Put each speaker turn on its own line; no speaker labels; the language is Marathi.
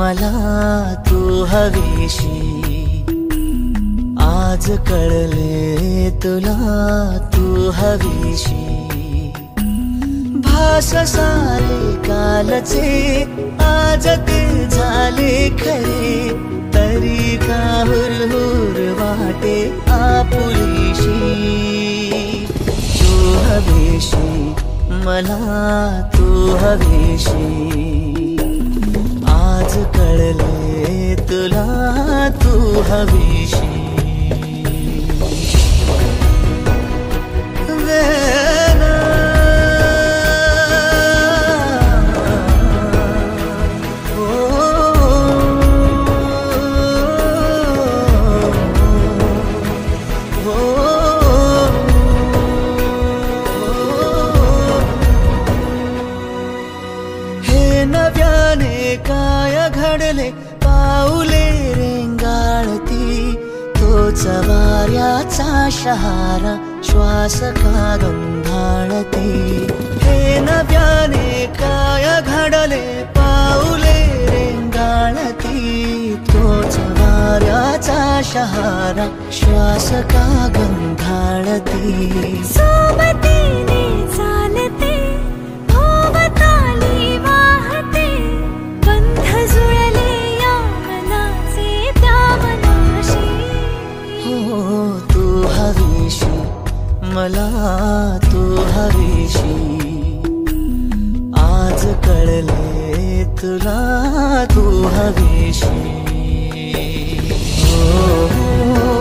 मला तू हवीशी, आज कळले तुला तू हवीशी। भास सारे कालचे आज ते झाले खरे, तरी का हुरहुर वाटे आपुलीशी। तू हवीशी मला तू हवीशी, आज कळले तुला तू हवीशी। नव्याने काय घडले पाऊले रेंगाळती, तोच वाऱ्याचा शहारा श्वास का गंधाळती। हे नव्याने काय घडले पाऊले रेंगाळती, तोच वाऱ्याचा शहारा श्वास का गंधाळती।
सोबतीने चालते भोवताली वाहते, बंध जुळले या मनाचे त्या मनाशी।
हो तू हवीशी मला तू हवीशी, आज कळले तुला तू हवीशी। हो